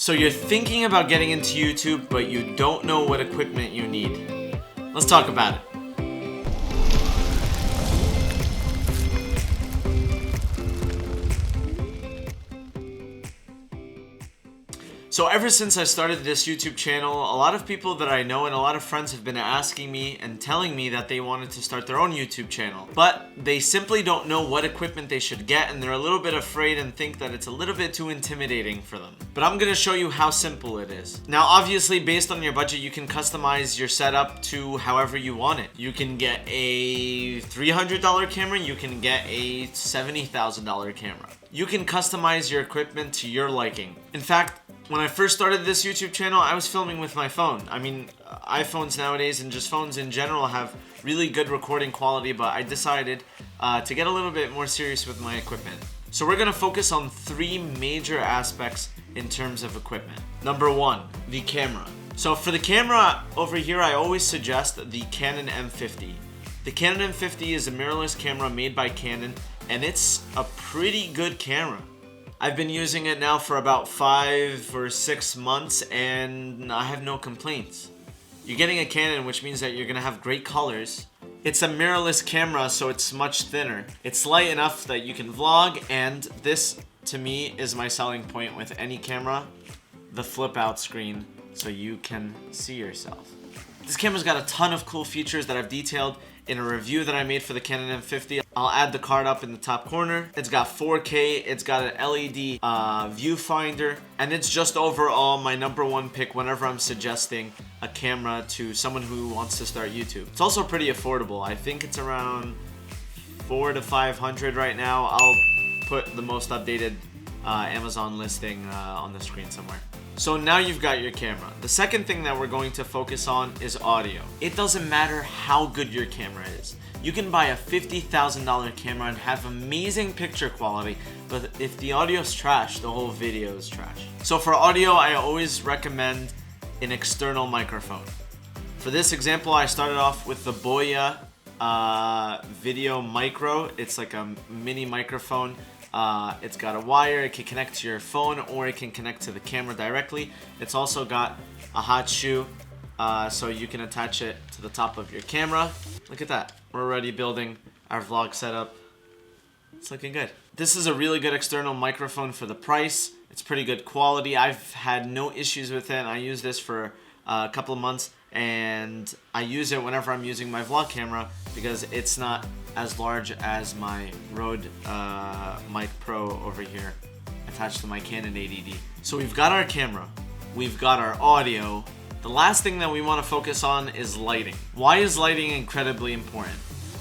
So you're thinking about getting into YouTube, but you don't know what equipment you need. Let's talk about it. So ever since I started this YouTube channel, a lot of people that I know and a lot of friends have been asking me and telling me that they wanted to start their own YouTube channel. But they simply don't know what equipment they should get, and they're a little bit afraid and think that it's a little bit too intimidating for them. But I'm gonna show you how simple it is. Now obviously, based on your budget, you can customize your setup to however you want it. You can get a $300 camera, you can get a $70,000 camera. You can customize your equipment to your liking. In fact, when I first started this YouTube channel, I was filming with my phone. I mean, iPhones nowadays and just phones in general have really good recording quality, but I decided to get a little bit more serious with my equipment. So we're gonna focus on three major aspects in terms of equipment. Number one, the camera. So for the camera over here, I always suggest the Canon M50. The Canon M50 is a mirrorless camera made by Canon, and it's a pretty good camera. I've been using it now for about 5 or 6 months and I have no complaints. You're getting a Canon, which means that you're gonna have great colors. It's a mirrorless camera, so it's much thinner. It's light enough that you can vlog, and this to me is my selling point with any camera, the flip out screen, so you can see yourself. This camera's got a ton of cool features that I've detailed in a review that I made for the Canon M50. I'll add the card up in the top corner. It's got 4K, it's got an LED viewfinder, and it's just overall my number one pick whenever I'm suggesting a camera to someone who wants to start YouTube. It's also pretty affordable. I think it's around $400 to $500 right now. I'll put the most updated Amazon listing on the screen somewhere. So now you've got your camera. The second thing that we're going to focus on is audio. It doesn't matter how good your camera is. You can buy a $50,000 camera and have amazing picture quality, but if the audio's trash, the whole video is trash. So for audio, I always recommend an external microphone. For this example, I started off with the Boya Video Micro. It's like a mini microphone. It's got a wire, it can connect to your phone or it can connect to the camera directly. It's also got a hot shoe, so you can attach it to the top of your camera. Look at that. We're already building our vlog setup. It's looking good. This is a really good external microphone for the price. It's pretty good quality. I've had no issues with it. I use this for a couple of months, and I use it whenever I'm using my vlog camera because it's not as large as my Rode Mic Pro over here attached to my Canon 80D. So we've got our camera, we've got our audio. The last thing that we want to focus on is lighting. Why is lighting incredibly important?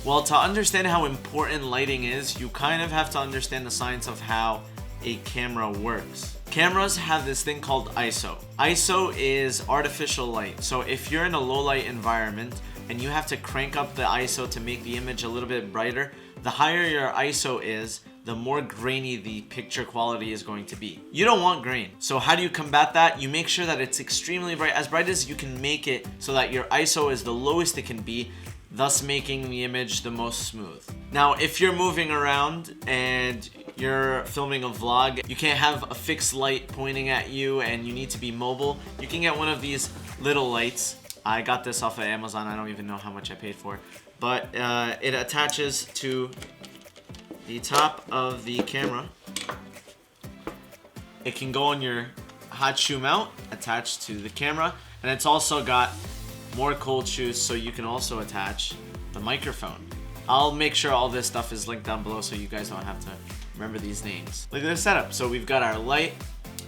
Well, to understand how important lighting is, you kind of have to understand the science of how a camera works. Cameras have this thing called ISO. ISO is artificial light. So if you're in a low light environment and you have to crank up the ISO to make the image a little bit brighter, the higher your ISO is, the more grainy the picture quality is going to be. You don't want grain. So how do you combat that? You make sure that it's extremely bright, as bright as you can make it so that your ISO is the lowest it can be, thus making the image the most smooth. Now, if you're moving around and you're filming a vlog, you can't have a fixed light pointing at you and you need to be mobile, you can get one of these little lights. I got this off of Amazon. I don't even know how much I paid for it. But it attaches to the top of the camera. It can go on your hot shoe mount attached to the camera. And it's also got more cold shoes, so you can also attach the microphone. I'll make sure all this stuff is linked down below so you guys don't have to remember these names. Look at this setup. So we've got our light,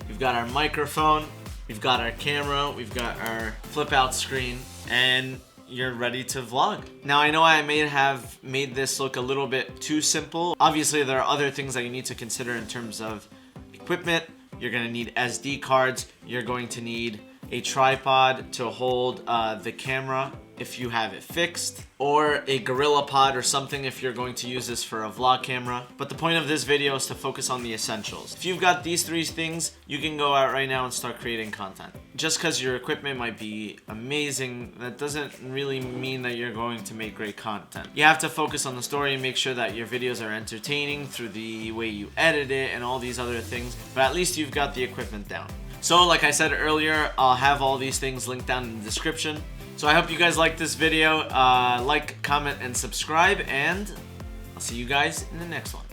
we've got our microphone, we've got our camera, we've got our flip out screen, and you're ready to vlog. Now I know I may have made this look a little bit too simple. Obviously there are other things that you need to consider in terms of equipment. You're gonna need SD cards, you're going to need a tripod to hold the camera if you have it fixed, or a Gorilla Pod or something if you're going to use this for a vlog camera. But the point of this video is to focus on the essentials. If you've got these three things, you can go out right now and start creating content. Just because your equipment might be amazing, that doesn't really mean that you're going to make great content. You have to focus on the story and make sure that your videos are entertaining through the way you edit it and all these other things, but at least you've got the equipment down. So like I said earlier, I'll have all these things linked down in the description. So I hope you guys liked this video. Like, comment, and subscribe, and I'll see you guys in the next one.